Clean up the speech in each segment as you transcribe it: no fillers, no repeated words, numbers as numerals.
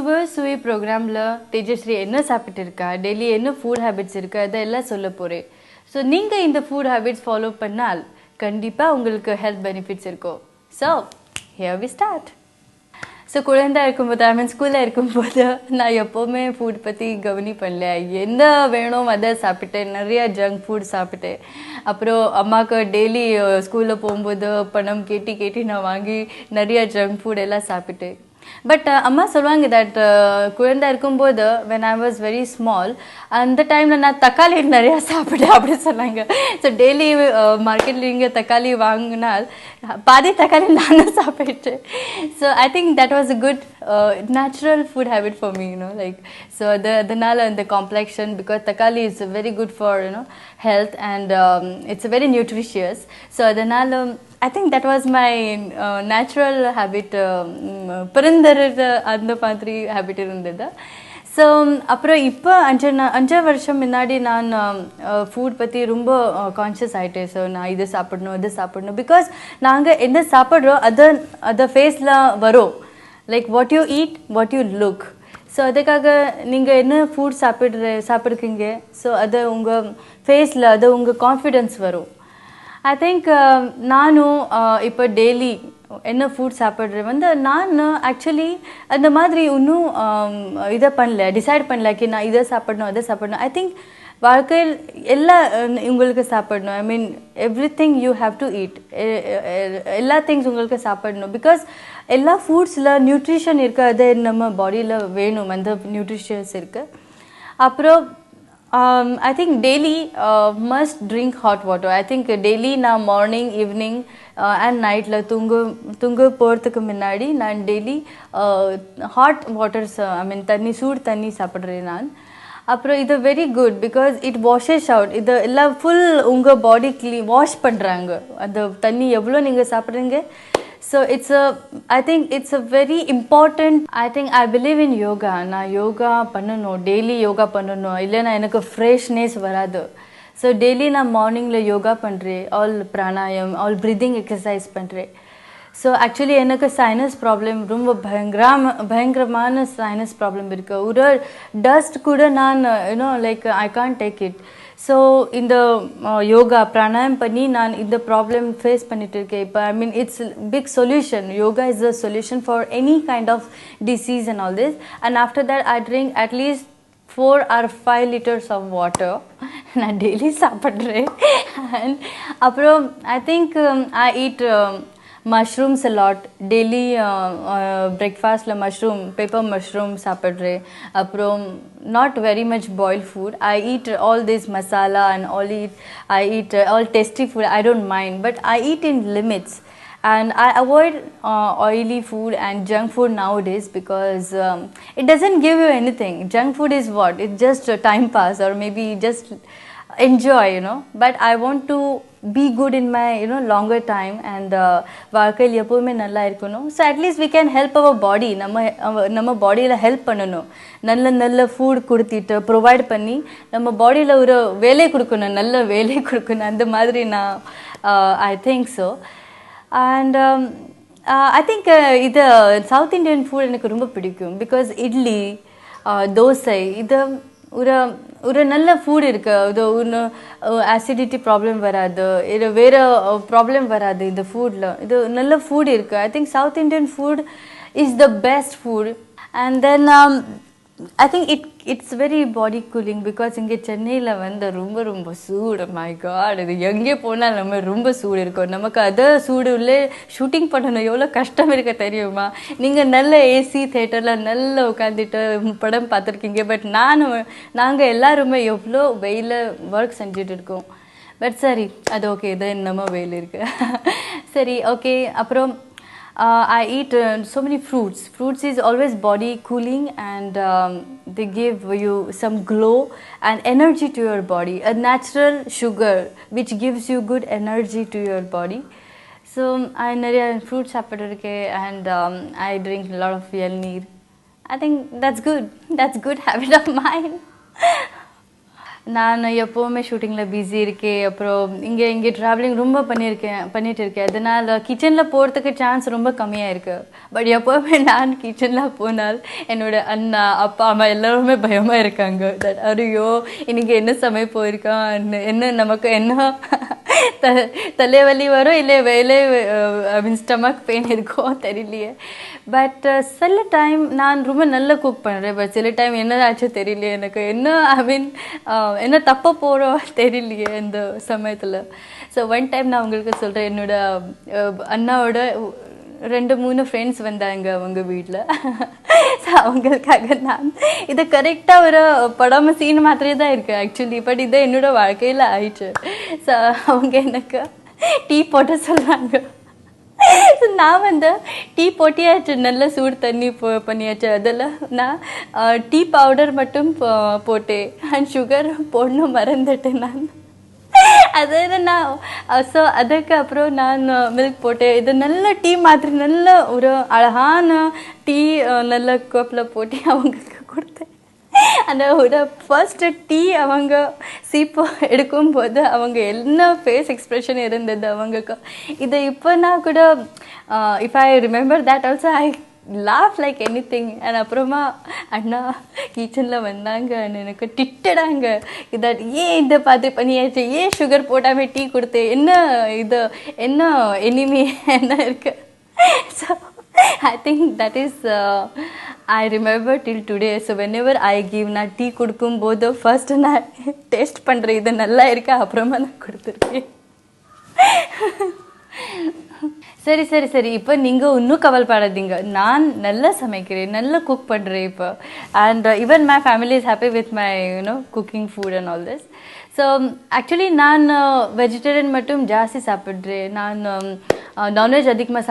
Suvaiyo Suvai programல Tejashree என்ன சாப்பிட்டு இருக்கா, டெய்லி என்ன ஃபுட் ஹேபிட்ஸ் இருக்கு அதெல்லாம் சொல்ல போறேன். ஸோ நீங்க இந்த ஃபுட் ஹேபிட்ஸ் ஃபாலோ பண்ணால் கண்டிப்பா உங்களுக்கு ஹெல்த் பெனிஃபிட்ஸ் இருக்கும். So here we start. So குழந்தை இருக்கும்போது ஐ மீன் ஸ்கூலில் இருக்கும்போது நான் எப்போவுமே ஃபுட் பற்றி கவனிப்படல. என்ன வேணும் அதை சாப்பிட்டேன், நிறைய ஜங்க் ஃபுட் சாப்பிட்டேன். அப்புறம் அம்மாவுக்கு டெய்லி ஸ்கூலில் போகும்போது பணம் கேட்டி நான் வாங்கி நிறைய ஜங்க் ஃபுட் எல்லாம் சாப்பிட்டேன். பட் அம்மா சொல்லுவாங்க தட் குழந்தை இருக்கும்போது when I was very small அந்த டைமில் நான் தக்காளி நிறையா சாப்பிட்டேன் அப்படி சொன்னாங்க. ஸோ டெய்லி மார்க்கெட்டில் இங்கே தக்காளி வாங்கினால் பாதி தக்காளி நானும் சாப்பிட்டேன். So I think that was a good natural food habit for me like. So அதனால இந்த காம்ப்ளெக்ஷன் பிகாஸ் தக்காளி is very good for health and it's very nutritious. So அதனால் I think that was my natural habit. பிறந்தது அந்த மாதிரி habit இருந்தது. So அப்புறம் இப்போ அஞ்சு வருஷம் முன்னாடி நான் ஃபுட் பற்றி ரொம்ப கான்ஷியஸ் ஆகிட்டேன். ஸோ நான் இது சாப்பிடணும் பிகாஸ் நாங்கள் என்ன சாப்பிட்றோம் அதை ஃபேஸில் வரும். Like what you eat what you look. So அதுக்காக நீங்கள் என்ன ஃபுட் சாப்பிட்ருக்கீங்க ஸோ அது உங்கள் ஃபேஸில் அது உங்கள் கான்ஃபிடென்ஸ் வரும். ஐ திங்க் நானும் இப்போ டெய்லி என்ன ஃபுட் சாப்பிட்றேன் நான் ஆக்சுவலி அந்த மாதிரி இன்னும் இதை பண்ணல, டிசைட் பண்ணல கி நான் இதை சாப்பிடணும் அதை சாப்பிடணும். ஐ திங்க் வாழ்க்கையில் எல்லாம் உங்களுக்கு சாப்பிடணும். I mean everything you have to eat. எல்லா திங்ஸ் உங்களுக்கு சாப்பிடணும் பிகாஸ் எல்லா ஃபுட்ஸில் நியூட்ரிஷன் இருக்குது, அது நம்ம பாடியில் வேணும், அந்த நியூட்ரிஷன்ஸ் இருக்குது. அப்புறம் I think daily must drink hot water. I think daily na morning, evening and night la tungu போறதுக்கு முன்னாடி நான் daily hot waters I mean சூடு தண்ணி சாப்பிட்றேன் நான். அப்புறம் இது very good because it washes out. இது எல்லாம் ஃபுல் உங்கள் பாடி வாஷ் பண்ணுறாங்க அந்த தண்ணி எவ்வளோ நீங்கள் சாப்பிட்றீங்க. So I think it's a very important. I believe in yoga. நான் யோகா பண்ணணும், டெய்லி யோகா பண்ணணும், இல்லைன்னா எனக்கு ஃப்ரெஷ்னஸ் வராது. ஸோ டெய்லி நான் மார்னிங்கில் யோகா பண்ணுறேன், all pranayama, all breathing exercise பண்ணுறேன். ஸோ ஆக்சுவலி எனக்கு சைனஸ் ப்ராப்ளம் ரொம்ப பயங்கரமான சைனஸ் ப்ராப்ளம் இருக்குது. ஒரு டஸ்ட் கூட நான் like I can't take it. So இந்த யோகா பிராணாயம் பண்ணி நான் இந்த ப்ராப்ளம் ஃபேஸ் பண்ணிட்டு இருக்கேன் இப்போ. I mean it's big solution. Yoga is the solution for any kind of disease and all this. And after that I drink at least 4 or 5 liters of water. நான் daily சாப்பிட்றேன். And அப்புறம் I think I eat mushrooms a lot. Daily breakfast la mushroom, pepper mushroom சாப்பிட்றே. அப்புறம் not very much boiled food. I eat all this masala and I eat all tasty food. I don't mind, but I eat in limits. And I avoid oily food and junk food nowadays because it doesn't give you anything. Junk food is what? It's just a time pass or maybe just enjoy, But I want to be good in my, longer time and வாழ்க்கையில் எப்போவுமே நல்லா இருக்கணும். So at least we can help our body. நம்ம பாடியில் help பண்ணணும். நல்ல food கொடுத்துட்டு provide பண்ணி நம்ம பாடியில் ஒரு வேலை கொடுக்கணும், நல்ல வேலை கொடுக்கணும். அந்த மாதிரி நான் I think so. And I think இது சவுத் இண்டியன் ஃபுட் எனக்கு ரொம்ப பிடிக்கும் பிகாஸ் இட்லி, தோசை, இது ஒரு நல்ல ஃபுட் இருக்குது. இது ஒன்று ஆசிடிட்டி ப்ராப்ளம் வராது, இது வேறு ப்ராப்ளம் வராது இந்த ஃபுட்டில். இது நல்ல ஃபுட் இருக்குது. I think south Indian food is the best food. And then I think it's very body cooling because இங்கே சென்னையில் ரொம்ப சூடு. மை காட், இது எங்கே போனால் நம்ம ரொம்ப சூடு இருக்கும். நமக்கு அதை சூடு உள்ளே ஷூட்டிங் பண்ணணும், எவ்வளோ கஷ்டம் இருக்க தெரியுமா? நீங்கள் நல்ல ஏசி தேட்டரில் நல்லா உட்காந்துட்டு படம் பார்த்துருக்கீங்க. பட் நாங்கள் எல்லாருமே எவ்வளோ வெயில ஒர்க் செஞ்சுட்டு இருக்கோம். பட் சரி, அது ஓகே, இது நம்ம வெயில் இருக்கு. சரி, ஓகே. அப்புறம் I eat so many fruits. Fruits is always body cooling and they give you some glow and energy to your body. A natural sugar which gives you good energy to your body. So I நிறைய fruits சாப்பிட்ருக்கேன் and I drink a lot of இளநீர். I think that's good. That's good habit of mine. நான் எப்போவுமே ஷூட்டிங்கில் busy இருக்கேன். அப்புறம் இங்கே travelling ரொம்ப பண்ணிட்டு இருக்கேன். அதனால் கிச்சனில் போகிறதுக்கு சான்ஸ் ரொம்ப கம்மியாக இருக்குது. பட் எப்போவுமே நான் கிச்சனில் போனால் என்னோட அண்ணா அப்பா அம்மா எல்லாருமே பயமாக இருக்காங்க. தட் ஐயோ இன்னைக்கு என்ன சமையல் போயிருக்கான், என்ன நமக்கு என்ன தலைவலி வரும் இல்லை வேலை மீன் ஸ்டமக் பெயின் இருக்கும் தெரியலையே. பட் சில டைம் நான் ரொம்ப நல்லா குக் பண்ணுறேன். பட் சில டைம் என்னதாச்சும் தெரியலையே, எனக்கு என்ன என்ன தப்ப போகிறோம் தெரியலையே இந்த சமயத்தில். ஸோ ஒன் டைம் நான் உங்களுக்கு சொல்கிறேன், என்னோட அண்ணாவோட 2-3 ஃப்ரெண்ட்ஸ் வந்தாங்க அவங்க வீட்டில். ஸோ அவங்களுக்காக நான் இதை கரெக்டாக ஒரு படம் சீன் மாத்திரே தான் இருக்குது ஆக்சுவலி. பட் இதை என்னோட வாழ்க்கையில் ஆயிடுச்சு. ஸோ அவங்க எனக்கு டீ போட்ட சொல்கிறாங்க. நான் டீ போட்டியாச்சு, நல்ல சூடு தண்ணி பண்ணியாச்சு. அதில் நான் டீ பவுடர் மட்டும் போட்டேன் அண்ட் சுகர் போடணும் மறந்துட்டேன் நான். அதில் நான் ஸோ அதுக்கப்புறம் நான் மில்க் போட்டேன். இது நல்ல டீ மாதிரி நல்ல ஒரு அழகான டீ நல்ல கப்பில் போட்டு அவங்களுக்கு கொடுத்தேன். அந்த ஒரு ஃபர்ஸ்ட் டீ அவங்க சீப்பு எடுக்கும்போது அவங்க என்ன ஃபேஸ் எக்ஸ்ப்ரெஷன் இருந்தது அவங்களுக்கு. இதை இப்போ நான் கூட if I remember that also I laugh like any thing. And அப்புறமா அண்ணா கிச்சனில் வந்தாங்க, எனக்கு திட்டடாங்க. இதை ஏன் இதை பார்த்து பண்ணியாச்சு, ஏன் சுகர் போட்டாமல் டீ கொடுத்தேன், என்ன இது என்ன இனிமே என்ன இருக்கு. So I think that is I remember till today. So whenever I give na tea kudukumbodhu first na taste பண்றேன் இது நல்லா இருக்கா, அப்புறமா நான் கொடுத்துருக்கேன். சரி சரி சரி, இப்போ நீங்கள் இன்னும் கவலைப்படாதீங்க. நான் நல்லா சமைக்கிறேன், நல்லா குக் பண்ணுறேன் இப்போ. And even my family is happy with my cooking food and all this. So actually நான் வெஜிடேரியன் மட்டும் ஜாஸ்தி சாப்பிட்றேன். நான் நான்வெஜ் அதிகமாக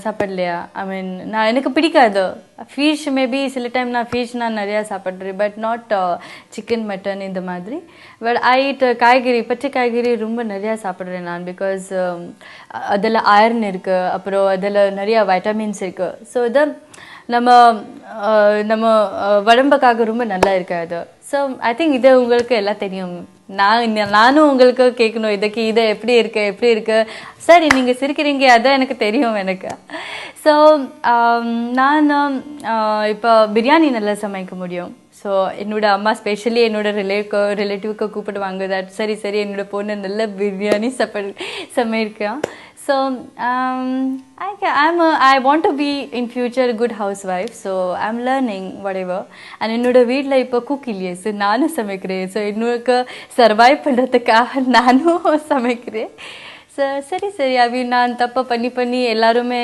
சாப்பிடலையா. ஐ மீன் நான் எனக்கு பிடிக்காது. ஃபிஷ் மேபி சில டைம் நான் ஃபிஷ் நான் நிறையா சாப்பிட்றேன். பட் நாட் சிக்கன் மட்டன் இந்த மாதிரி. பட் ஐ ஈட் காய்கறி, பச்சை காய்கறி ரொம்ப நிறையா சாப்பிட்றேன் நான். பிகாஸ் அதில் அயர்ன் இருக்குது, அப்புறம் அதில் நிறையா வைட்டமின்ஸ் இருக்குது. ஸோ இதை நம்ம உடம்புக்காக ரொம்ப நல்லா இருக்காது. ஸோ ஐ திங்க் இது உங்களுக்கு எல்லாம் தெரியும். நானும் உங்களுக்கு கேட்கணும், இதை எப்படி இருக்கு சரி நீங்கள் சிரிக்கிறீங்க, அதான் எனக்கு தெரியும் எனக்கு. ஸோ நான் இப்போ பிரியாணி நல்லா சமைக்க முடியும். ஸோ என்னோட அம்மா ஸ்பெஷலி என்னோட ரிலேட்டிவ்க்கு கூப்பிடுவாங்க. தட் சரி சரி என்னோட பொண்ணு நல்ல biryani சமையிருக்கான். So I want to be in future a good housewife. So I'm learning whatever. And என்னோட வீட்டில் இப்போ குக் இல்லையே, ஸோ நானும் சமைக்கிறேன். ஸோ இன்னொருக்கு சர்வைவ் பண்ணுறதுக்காக நானும் சமைக்கிறேன். ஸோ சரி சரி அவி நான் தப்பை பண்ணி எல்லாருமே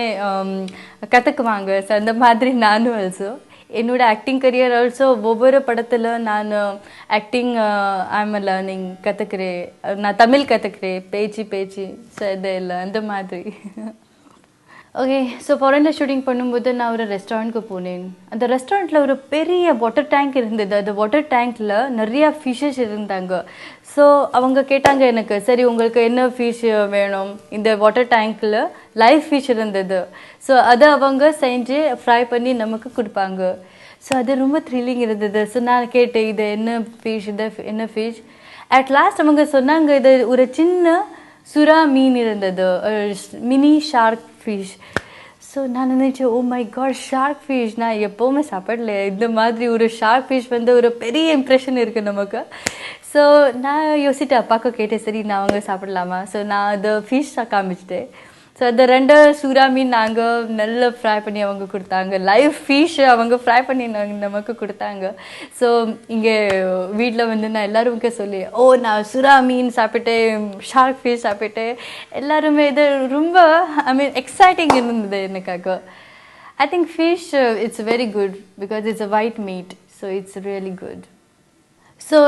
கற்றுக்குவாங்க. ஸோ அந்த மாதிரி நானும் ஆல்சோ என்னோட ஆக்டிங் கரியர் ஆல்சோ ஒவ்வொரு படத்தில் நான் ஆக்டிங் ஐம் லேர்னிங் கற்றுக்கிறேன். நான் தமிழ் கற்றுக்கிறேன், பேச்சு ஸோ இது இல்லை அந்த மாதிரி. ஓகே, ஸோ ஃபாரினில் ஷூட்டிங் பண்ணும்போது நான் ஒரு ரெஸ்டாரண்ட்க்கு போனேன். அந்த ரெஸ்டாரண்ட்டில் ஒரு பெரிய வாட்டர் டேங்க் இருந்தது. அந்த வாட்டர் டேங்க்கில் நிறையா ஃபிஷ்ஷஸ் இருந்தாங்க. ஸோ அவங்க கேட்டாங்க எனக்கு, சரி உங்களுக்கு என்ன ஃபிஷ் வேணும். இந்த வாட்டர் டேங்க்கில் லைவ் ஃபிஷ் இருந்தது. ஸோ அதை அவங்க செஞ்சு ஃப்ரை பண்ணி நமக்கு கொடுப்பாங்க. ஸோ அது ரொம்ப த்ரில்லிங் இருந்தது. ஸோ நான் கேட்டேன், இது என்ன ஃபிஷ், என்ன ஃபிஷ். அட் லாஸ்ட் அவங்க சொன்னாங்க, இது ஒரு சின்ன சுறா மீன் இருந்தது, மினி ஷார்க் ஃபிஷ். ஸோ நான் நினைச்சேன், oh my God, shark fish நான் எப்போவுமே சாப்பிடல. இந்த மாதிரி ஒரு ஷார்க் ஃபிஷ் ஒரு பெரிய இம்ப்ரெஷன் இருக்குது நமக்கு. ஸோ நான் யோசிச்சுட்டு அப்பாவுக்கு கேட்டேன், சரி நான் அவங்க சாப்பிடலாமா. ஸோ நான் அது ஃபிஷ் காமிச்சிட்டேன். ஸோ அந்த 2 சூறா மீன் நாங்கள் நல்லா ஃப்ரை பண்ணி அவங்க கொடுத்தாங்க. லைவ் ஃபிஷ் அவங்க ஃப்ரை பண்ணி நமக்கு கொடுத்தாங்க. ஸோ இங்கே வீட்டில் நான் எல்லாருமே சொல்லி, ஓ நான் சுறா மீன் சாப்பிட்டேன், ஷார்க் ஃபிஷ் சாப்பிட்டேன். எல்லாருமே இது ரொம்ப ஐ மீன் எக்ஸைட்டிங் இருந்தது எனக்காக. I think fish it's very good because it's a white meet. So it's really good. So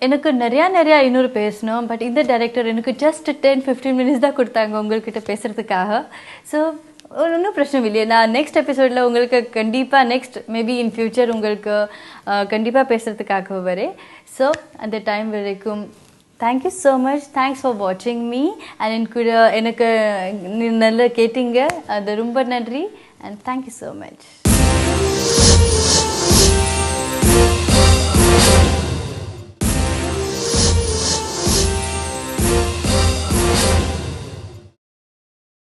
எனக்கு நிறையா இன்னொரு பேசணும். பட் இந்த டைரக்டர் எனக்கு ஜஸ்ட் 10-15 மினிட்ஸ் தான் கொடுத்தாங்க உங்கள்கிட்ட பேசுகிறதுக்காக. ஸோ ஒன்றும் பிரச்சனை இல்லையே, நான் நெக்ஸ்ட் எபிசோடில் உங்களுக்கு கண்டிப்பாக நெக்ஸ்ட் மேபி இன் ஃபியூச்சர் உங்களுக்கு கண்டிப்பாக பேசுகிறதுக்காக வரேன். ஸோ அந்த டைம் வரைக்கும் thank you so much. Thanks for வாட்சிங் மீ. அண்ட் எனக்கு நல்லா கேட்டீங்க, அது ரொம்ப நன்றி. And thank you so much.